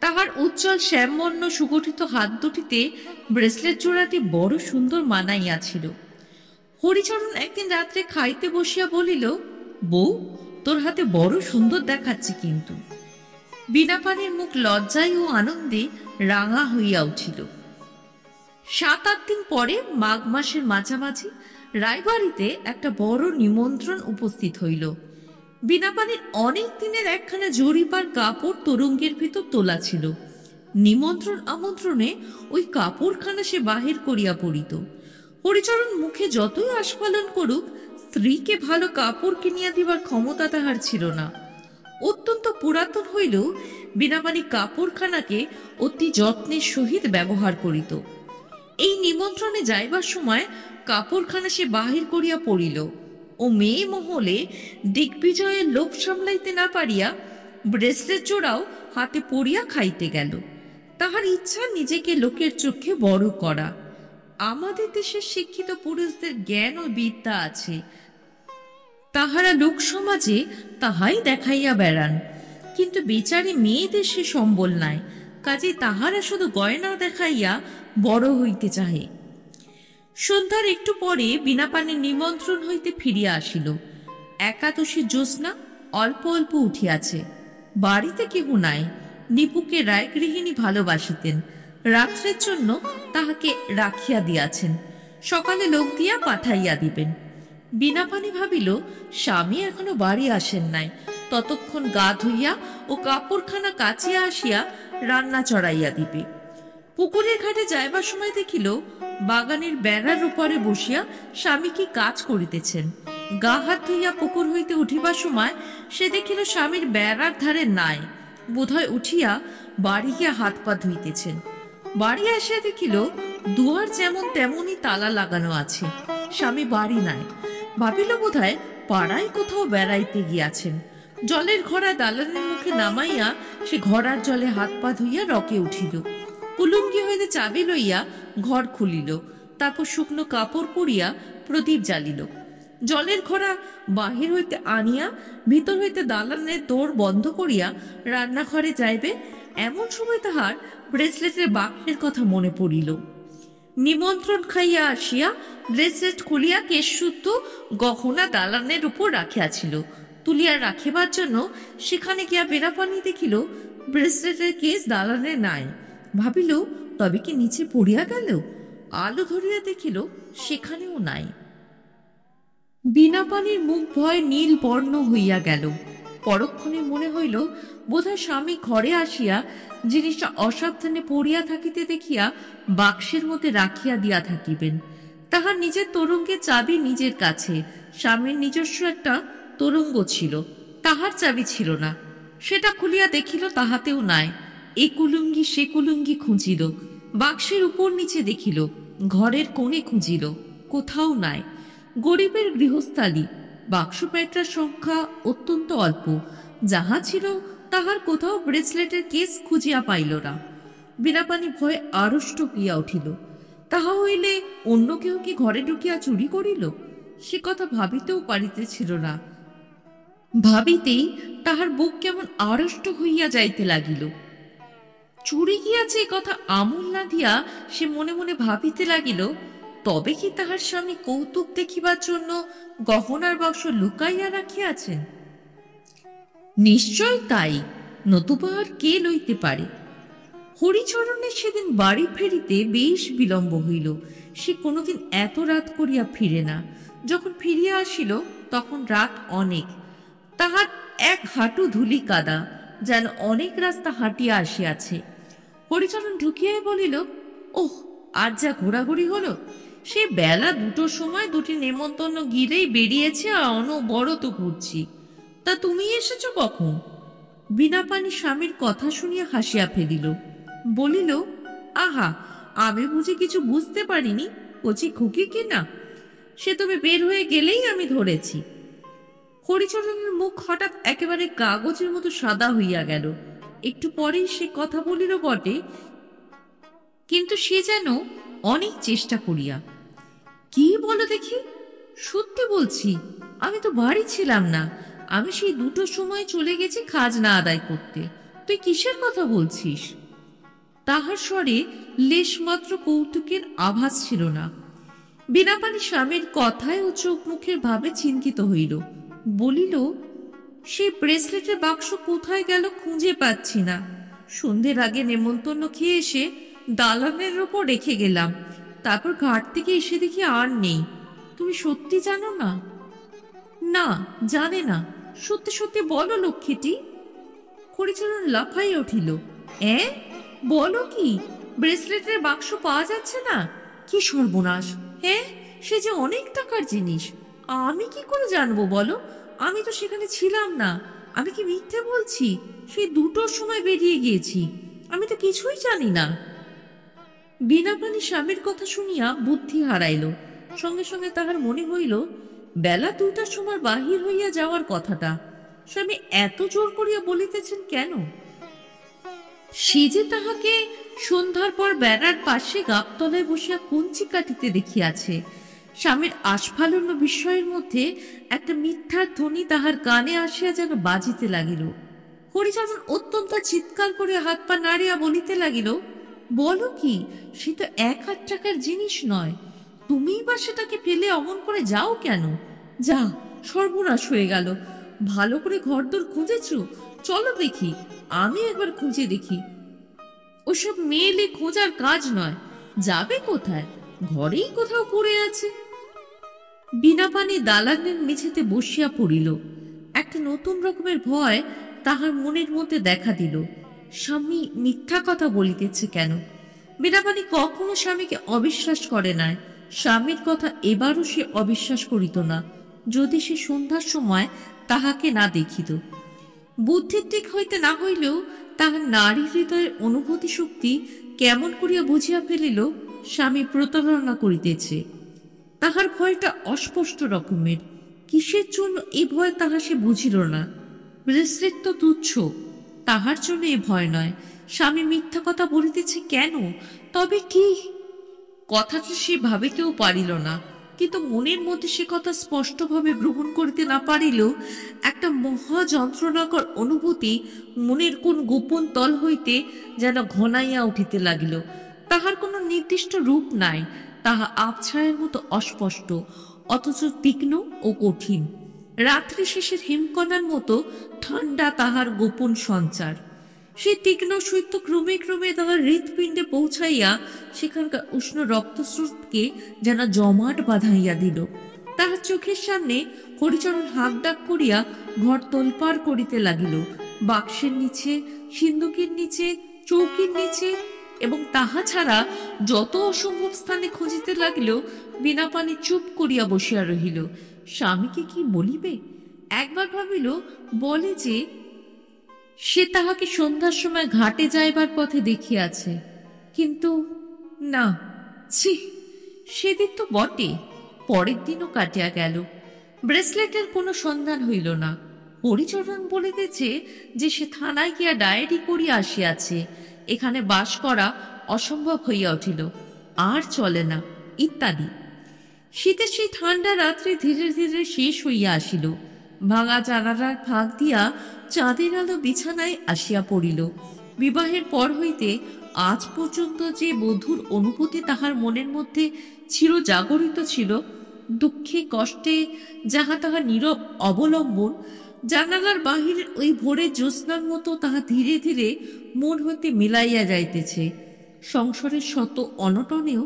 তাহার উজ্জ্বল শ্যামবর্ণ সুগঠিত হাত দুটিতে ব্রেসলেট জোড়াটি বড় সুন্দর মানাইয়াছিল। হরিচরণ একদিন রাত্রে খাইতে বসিয়া বলিল, বউ, তোর হাতে বড় সুন্দর দেখাচ্ছে কিন্তু। বিনা পানির মুখ লজ্জায় ও আনন্দে রাঙা হইয়া উঠিল। 7-8 দিন পরে মাঘ মাসের মাঝামাঝি রায়বাড়িতে একটা বড় নিমন্ত্রণ উপস্থিত হইল। বিনা পানির অনেক দিনের একখানা জরিপার কাপড় তরঙ্গের ভিতর তোলা ছিল। নিমন্ত্রণ আমন্ত্রণে ওই কাপড়খানা সে বাহির করিয়া পড়িত। হরিচরণ মুখে যতই আস্ফালন করুক, স্ত্রীকে ভালো কাপড় কিনিয়া দিবার ক্ষমতা তাহার ছিল না। অত্যন্ত পুরাতন হইলেও বিনা পানি কাপড়খানাকে অতি যত্নের সহিত ব্যবহার করিত। এই নিমন্ত্রণে যাইবার সময় কাপড়খানা সে বাহির করিয়া পড়িল ও মেয়ে মহলে দিগ্বিজয়ের লোভ সামলাইতে না পারিয়া ব্রেসলেট জোড়াও হাতে পড়িয়া খাইতে গেল। তাহার ইচ্ছা নিজেকে লোকের চোখে বড় করা। আমাদের দেশের শিক্ষিত পুরুষদের জ্ঞান ও বিদ্যা আছে, তাহারা লোক সমাজে তাহাই দেখাইয়া বেড়ান, কিন্তু বেচারি মেয়েদের সে সম্বল নাই, কাজে তাহারা শুধু গয়না দেখাইয়া বড় হইতে চাহে। সন্ধ্যার একটু পরে বিনা পানির নিমন্ত্রণ হইতে ফিরিয়া আসিল। একাদশী জ্যোৎস্না অল্প অল্প উঠিয়াছে। বাড়িতে কেহ নাই। নিপুকে রায়গৃহিণী ভালোবাসিতেন, রাত্রের জন্য তাহাকে রাখিয়া দিয়াছেন, সকালে লোক দিয়া পাঠাইয়া দিবেন। বিনা পানি ভাবিল, স্বামী এখনো বাড়ি আসেন নাই, ততক্ষণ গা ধুইয়া ও কাপড়খানা কাচিয়া আসিয়া রান্না চড়াইয়া দিবে। পুকুরের ঘাটে যাইবার সময় দেখিল বাগানের বেড়ার উপরে বসিয়া স্বামী কি কাজ করিতেছেন। গা হাত ধুইয়া পুকুর হইতে উঠিবার সময় সে দেখিল স্বামীর বেড়ার ধারে নাই, বোধহয় উঠিয়া বাড়ি গিয়া হাত পা ধুইতেছেন। বাড়ি আসিয়া দেখিল দুয়ার যেমন তেমনই তালা লাগানো আছে, স্বামী বাড়ি নাই। ভাবিল বোধহয় পাড়ায় কোথাও বেড়াইতে গিয়াছেন। জলের ঘড়া দালানের মুখে নামাইয়া সে ঘড়ার জলে হাত পা ধুইয়া রকে উঠিল। কুলুঙ্গি হইতে চাবি লইয়া ঘর খুলিল, তারপর শুকনো কাপড় পরিয়া প্রদীপ জ্বালিল। জলের ঘড়া বাহির হইতে আনিয়া ভিতর হইতে দালানের দোর বন্ধ করিয়া রান্নাঘরে যাইবে, এমন সময় তাহার ব্রেসলেটের বাক্সের কথা মনে পড়িল। নিমন্ত্রণ খাইয়া আসিয়া ব্রেসলেট খুলিয়া কেশসূত্র গহনা দালানের উপর রাখিয়াছিল। তুলিয়া রাখিবার জন্য সেখানে গিয়া বিনা পানি দেখিল ব্রেসলেটের কেস দালানে নাই। ভাবিল তবে কি নিচে পড়িয়া গেল? আলো ধরিয়া দেখিল সেখানেও নাই। বিনা পানির মুখ ভয় নীল বর্ণ হইয়া গেল। পরক্ষণে মনে হইল বোধহয় স্বামী ঘরে আসিয়া জিনিসটা অসাবধানে পড়িয়া থাকিতে দেখিয়া বাক্সের মধ্যে রাখিয়া দিয়া থাকিবেন। তাহার নিজের তোরঙ্গের চাবি নিজের কাছে, স্বামীর নিজস্ব একটা তোরঙ্গ ছিল, তাহার চাবি ছিল না। সেটা খুলিয়া দেখিল তাহাতেও নাই। এ কুলুঙ্গি সে কুলুঙ্গি খুঁজিল, বাক্সের উপর নিচে দেখিল, ঘরের কোণে খুঁজিল, কোথাও নাই। গরিবের গৃহস্থালী, বাক্স প্যাঁটরার সংখ্যা অত্যন্ত অল্প, যাহা ছিল তাহার কোথাও ব্রেসলেটের কেস খুঁজিয়া পাইল না। বীণাপাণি ভয়ে আড়ষ্ট হইয়া উঠিল। তাহা হইলে অন্য কেউ কি ঘরে ঢুকিয়া চুরি করিল? সে কথা ভাবিতেও পারিতেছিল না। ভাবিতেই তাহার বুক কেমন আড়ষ্ট হইয়া যাইতে লাগিল। চুরি গিয়াছে এ কথা আমল না দিয়া সে মনে মনে ভাবিতে লাগিল, তবে কি তাহার স্বামী কৌতুক দেখিবার জন্য গহনার বাক্স লুকাইয়া রাখিয়াছেন? নিশ্চয় তাই, নতুবা আর কে লইতে পারে। হরিচরণের সেদিন বাড়ি ফেরিতে বেশ বিলম্ব হইল। সে কোনোদিন এত রাত করিয়া ফিরে না। যখন ফিরিয়া আসিল তখন রাত অনেক। তাহার এক হাঁটু ধুলি কাদা, যেন অনেক রাস্তা হাঁটিয়া আসিয়াছে। হরিচরণ ঢুকিয়াই বলিল, ওহ, আজ যা ঘোরাঘুরি হলো! সে বেলা 2টোর সময় 2টি নেমন্তন্ন গিলেই বেরিয়েছে, আর অনবরত ঘুরছি। তা তুমি এসেছ কখন? বীণাপাণি স্বামীর কথা শুনিয়া হাসিয়া ফেলিল, বলিল, আহা, আমি বুঝি কিছু বুঝতে পারিনি? কচি খুকি কিনা, সে তুমি বের হয়ে গেলেই আমি ধরেছি। হরিচরণের মুখ হঠাৎ একেবারে কাগজের মতো সাদা হইয়া গেল। একটু পরেই সে কথা বলিল বটে, কিন্তু সে যেন অনেক চেষ্টা করিয়া। কি বলো দেখি? সত্যি বলছি, আমি তো বাড়ি ছিলাম না। আমি সেই 2টোর সময় চলে গেছি খাজনা আদায় করতে। তুই কিসের কথা বলছিস? তাহার স্বরে লেশমাত্র কৌতুকের আভাস ছিল না। বীণাপাণি স্বামীর কথায় ও চোখ মুখের ভাবে চিন্তিত হইল। বলিল, সেই ব্রেসলেটের বাক্স কোথায় গেল খুঁজে পাচ্ছি না। সন্ধ্যের আগে নেমন্তন্ন খেয়ে এসে দালানের ওপর রেখে গেলাম, তারপর ঘাট থেকে এসে দেখি আর নেই। তুমি সত্যি জানো না? না, জানে না। সত্যি সত্যি বলো লক্ষ্মীটি। হরিচরণ লাফাইয়া উঠিল, বলো কি? ব্রেসলেটের বাক্স পাওয়া যাচ্ছে না? কি সর্বনাশ! হ্যাঁ, সে যে অনেক টাকার জিনিস। আমি কি করে জানবো বলো? আমি তো সেখানে ছিলাম না। আমি কি মিথ্যে বলছি? সেই 2টোর সময় বেরিয়ে গিয়েছি। আমি তো কিছুই জানি না। বীণাপাণি স্বামীর কথা শুনিয়া বুদ্ধি হারাইল। সঙ্গে সঙ্গে তাহার মনে হইল, বেলা 2টার সময় বাহির হইয়া যাওয়ার কথাটা স্বামী এত জোর করিয়া বলিতেছেন কেন? সে যে তাহাকে সন্ধ্যার পর বেড়ার পাশে গাবতলায় বসিয়া কঞ্চি কাটিতে দেখিয়াছে। স্বামীর আস্ফালন্য বিস্ময়ের মধ্যে একটা মিথ্যার ধ্বনি তাহার কানে আসিয়া যেন বাজিতে লাগিল। হরিচরণ অত্যন্ত চিৎকার করিয়া হাত পা নাড়িয়া বলিতে লাগিল, বলো কি? সে তো 1 টাকার জিনিস নয়। তুমিই বা সেটাকে ফেলে অমন করে যাও কেন? যা, সর্বনাশ হয়ে গেল। ভালো করে ঘরদোর খুঁজেছ? চলো দেখি, আমি একবার খুঁজে দেখি। ওসব মেয়েলে খোঁজার কাজ নয়। যাবে কোথায়? ঘরেই কোথাও পড়ে আছে। বীণাপাণি দালানের মেঝেতে বসিয়া পড়িল। একটা নতুন রকমের ভয় তাহার মনের মধ্যে দেখা দিল। স্বামী মিথ্যা কথা বলিতেছে কেন? বীণাপাণি কখনো স্বামীকে অবিশ্বাস করে নাই। স্বামীর কথা এবারও সে অবিশ্বাস করিত না, যদি সে সন্ধ্যার সময় তাহাকে না দেখিত। বুদ্ধির দিক হইতে না হইলেও তাহার নারী হৃদয়ের অনুভূতি শক্তি কেমন করিয়া বুঝিয়া ফেলিল স্বামী প্রতারণা করিতেছে। তাহার ভয়টা অস্পষ্ট রকমের। কিসের জন্য এ ভয় তাহা সে বুঝিল না। ব্রেসলেট তো তুচ্ছ, তাহার জন্য এ ভয় নয়। স্বামী মিথ্যা কথা বলিতেছে কেন? তবে কি? কথাটা সে ভাবিতেও পারিল না, কিন্তু মনের মধ্যে সে কথা স্পষ্টভাবে গ্রহণ করিতে না পারিলেও একটা মহা যন্ত্রণাকর অনুভূতি মনের কোন গোপন তল হইতে যেন ঘনাইয়া উঠিতে লাগিল। তাহার কোনো নির্দিষ্ট রূপ নাই, তাহা আবছায়ের মতো অস্পষ্ট, অথচ তীক্ষ্ণ ও কঠিন। রাত্রি শেষের হিমকণার মতো ঠান্ডা তাহার গোপন সঞ্চার। সে তীক্ষ্ণ শৈত্য ক্রমে ক্রমে তাহার হৃৎপিণ্ডে পৌঁছাইয়া সেখানকার উষ্ণ রক্তস্রোতকে যেন জমাট বাঁধাইয়া দিল। তাহার চোখের সামনে হরিচরণ হাঁক ডাক করিয়া ঘর তোলপাড় করিতে লাগিল। বাক্সের নিচে, সিন্দুকের নিচে, চৌকির নিচে, এবং তাহা ছাড়া যত অসম্ভব স্থানে খুঁজিতে লাগিল, বীণাপানি চুপ করিয়া বসিয়া রহিল। স্বামীকে কি বলিবে? একবার ভাবিল বলে যে সে তাহাকে সন্ধ্যার সময় ঘাটে যাইবার পথে দেখিয়াছে, কিন্তু না, ছি, সেদিন তো বটে। পরের দিনও কাটিয়া গেল, ব্রেসলেটের কোনো সন্ধান হইল না। হরিচরণ বলিতেছে যে সে থানায় গিয়া ডায়েরি করিয়া আসিয়াছে, এখানে বাস করা অসম্ভব হইয়া উঠিল, আর চলে না, ইত্যাদি। শীতের সেই ঠান্ডা রাত্রি ধীরে ধীরে শেষ হইয়া আসিল। ভাঙা জানালার ফাঁক দিয়া চাঁদের আলো বিছানায় আসিয়া পড়িল। বিবাহের পর হইতে আজ পর্যন্ত যে বধূর অনুভূতি তাহার মনের মধ্যে চিরজাগরিত ছিল, দুঃখে কষ্টে যাহা তাহার নীরব অবলম্বন, জানালার বাহিরের ওই ভোরের জ্যোৎস্নার মতো তাহা ধীরে ধীরে মন হইতে মিলাইয়া যাইতেছে। সংসারের শত অনটনেও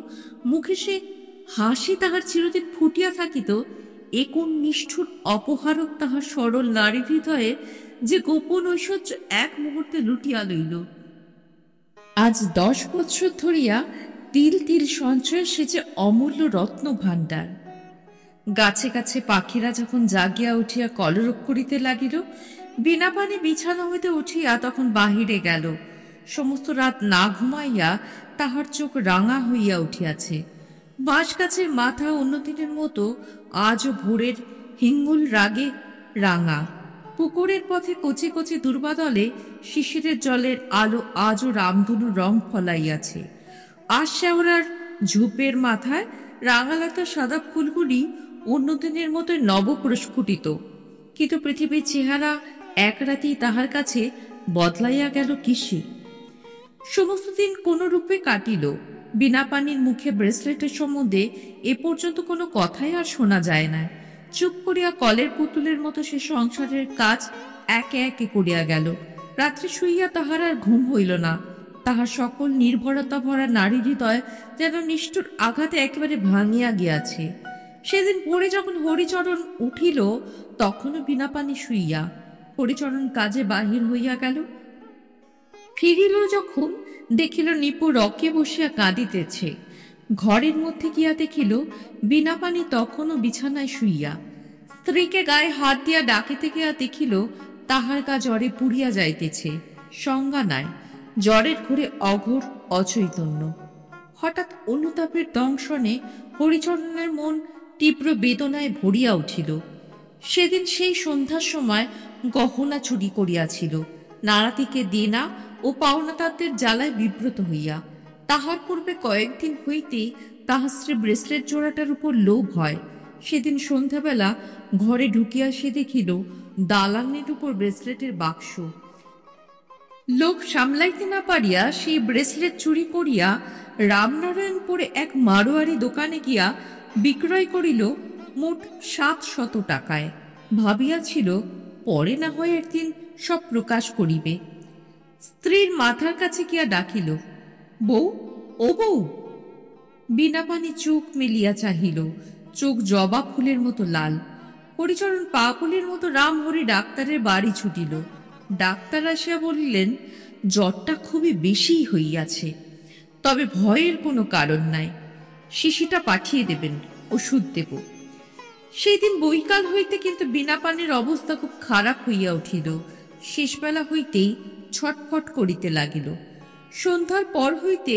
মুখে সে হাসি তাহার চিরদিন ফুটিয়া থাকিত, এ কোন নিষ্ঠুর অপহারক তাহার সরল নারী হৃদয়ে যে গোপন ঐশ্বর্য এক মুহূর্তে লুটিয়া লইল। আজ 10 বৎসর ধরিয়া তিল তিল সঞ্চয় সে যে অমূল্য রত্ন ভাণ্ডার। গাছে গাছে পাখিরা যখন জাগিয়া উঠিয়া কলরব করিতে লাগিল, বীণাপানি বিছানা হইতে উঠিয়া তখন বাহিরে গেল। সমস্ত রাত না ঘুমাইয়া তাহার চোখ রাঙা হইয়া উঠিয়াছে। বাঁশ গাছের মাথা অন্যদিনের মতো আজও ভোরের হিঙ্গুল রাগে রাঙা। পুকুরের পথে কচি কচি দুর্বাদলে শিশিরের জলের আলো আজও রামধনুর রং ফলাইয়াছে। আশশেওড়ার ঝোপের মাথায় রাঙালতা সাদা ফুলগুলি অন্যদিনের মতো নবপ্রস্ফুটিত, কিন্তু পৃথিবীর চেহারা এক রাতেই তাহার কাছে বদলাইয়া গেল কিসে। সমস্ত দিন কোন রূপে কাটিল। বীণাপানির মুখে ব্রেসলেটের সম্বন্ধে এ পর্যন্ত কোনো কথাই আর শোনা যায় না। চুপ করিয়া কলের পুতুলের মতো সে সংসারের কাজ একে একে করিয়া গেল। রাত্রে শুইয়া তাহার আর ঘুম হইল না। তাহার সকল নির্ভরতা ভরা নারী হৃদয় যেন নিষ্ঠুর আঘাতে একেবারে ভাঙিয়া গিয়াছে। সেদিন ভোরে যখন হরিচরণ উঠিল, তখনও বীণাপানি শুইয়া। হরিচরণ কাজে বাহির হইয়া গেল। ফিরিল যখন, দেখিল নিপু রকে বসিয়া কাঁদিতেছে। ঘরের মধ্যে গিয়া দেখিল বীণাপানি তখনও বিছানায় শুইয়া। স্ত্রীকে গায়ে হাত দিয়া ডাকিতে গিয়া দেখিল তাহার গা জ্বরে পুড়িয়া যাইতেছে, সংজ্ঞা নাই, জ্বরের ঘোরে অঘোর অচৈতন্য। হঠাৎ অনুতাপের দংশনে হরিচরণের মন তীব্র বেদনায় ভরিয়া উঠিল। সেদিন সেই সন্ধ্যার সময় গহনা চুরি করিয়াছিল, নাড়াতিকে দেনা ও পাওনাদারদের জ্বালায় বিব্রত হইয়া। তাহার পূর্বে কয়েকদিন হইতেই তাহার স্ত্রী ব্রেসলেট জোড়াটার উপর লোভ হয়। সেদিন সন্ধ্যাবেলা ঘরে ঢুকিয়া সে দেখিল দালানের উপর ব্রেসলেটের বাক্স। লোভ সামলাইতে না পারিয়া সেই ব্রেসলেট চুরি করিয়া রামনারায়ণপুরে এক মারোয়ারি দোকানে গিয়া বিক্রয় করিল মোট 700 টাকায়। ভাবিয়াছিল পরে না হয় একদিন সব প্রকাশ করিবে। স্ত্রীর মাথার কাছে গিয়া ডাকিল, বউ, ও বউ। বীণাপানি চোখ মেলিয়া চাহিল, চোখ জবা ফুলের মতো লাল। হরিচরণ পাপুলের মতো রামহরি ডাক্তারের বাড়ি ছুটিল। ডাক্তার আসিয়া বলিলেন, জ্বরটা খুবই বেশি হইয়াছে, তবে ভয়ের কোনো কারণ নাই, শিশিটা পাঠিয়ে দেবেন, ওষুধ দেব। সেই দিন বৈকাল হইতে কিন্তু বীণাপানির অবস্থা খুব খারাপ হইয়া উঠিল। শেষবেলা হইতেই ছটফট করিতে লাগিল। সন্ধ্যার পর হইতে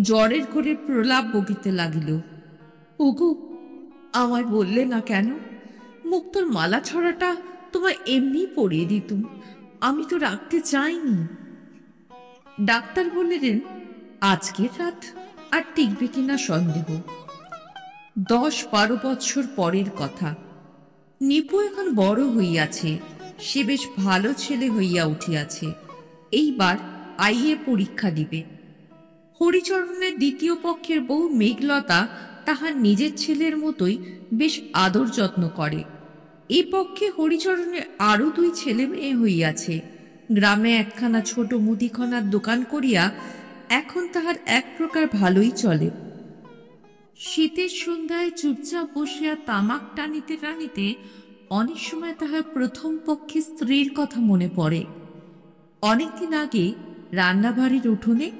জ্বরের ঘোরে প্রলাপ বকিতে লাগিল। ওগো, আমায় বললে না কেন? মুক্তোর মালা ছড়াটা তোমায় এমনি পরিয়ে দিতুম, আমি তো রাখতে চাইনি। ডাক্তার বললেন, আজকের রাত আর টিকবে কিনা সন্দেহ। 10-12 বৎসর পরের কথা। নিপু এখন বড় হইয়াছে, সে বেশ ভালো ছেলে হইয়া উঠিয়াছে। এইবার আইএ পরীক্ষা দিবে। হরিচরণের দ্বিতীয় পক্ষের বউ মেঘলতা তাহার নিজের ছেলের মতোই বেশ আদর যত্ন করে। এই পক্ষে হরিচরণের আরো 2 ছেলে মেয়ে হইয়াছে। গ্রামে একখানা ছোট মুদিখানার দোকান করিয়া এখন তাহার এক প্রকার ভালোই চলে। শীতের সন্ধ্যায় চুপচাপ বসিয়া তামাক টানিতে টানিতে অনেক সময় তাহার প্রথম পক্ষে স্ত্রীর কথা মনে পড়ে। অনেকদিন আগে রান্নাবাড়ির উঠোনে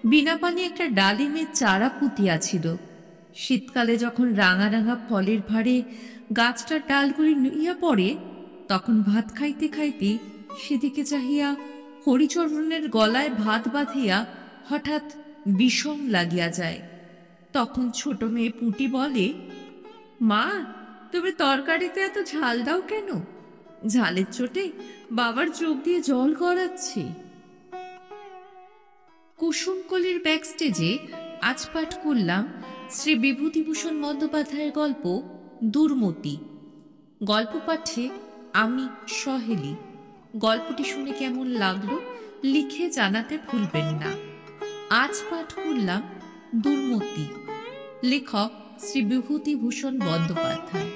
বিনা পানি একটা ডালিমের চারা পুঁতিয়া ছিল। শীতকালে যখন রাঙা রাঙা ফলের ভারে গাছটার ডালগুলি নুইয়া পড়ে, তখন ভাত খাইতে খাইতে সেদিকে চাহিয়া হরিচরণের গলায় ভাত বাঁধিয়া হঠাৎ বিষম লাগিয়া যায়। তখন ছোট মেয়ে পুঁটি বলে, মা, তুমি তরকারিতে এত ঝাল দাও কেন? ঝালের চোটে বাবার চোখ দিয়ে জল গড়াচ্ছে। কুসুমকলির ব্যাকস্টেজে আজ পাঠ করলাম শ্রী বিভূতিভূষণ বন্দ্যোপাধ্যায়ের গল্প দুর্মতি। গল্প পাঠে আমি সহেলি। গল্পটি শুনে কেমন লাগলো লিখে জানাতে ভুলবেন না। আজ পাঠ করলাম দুর্মতি, লেখক শ্রী বিভূতিভূষণ বন্দ্যোপাধ্যায়।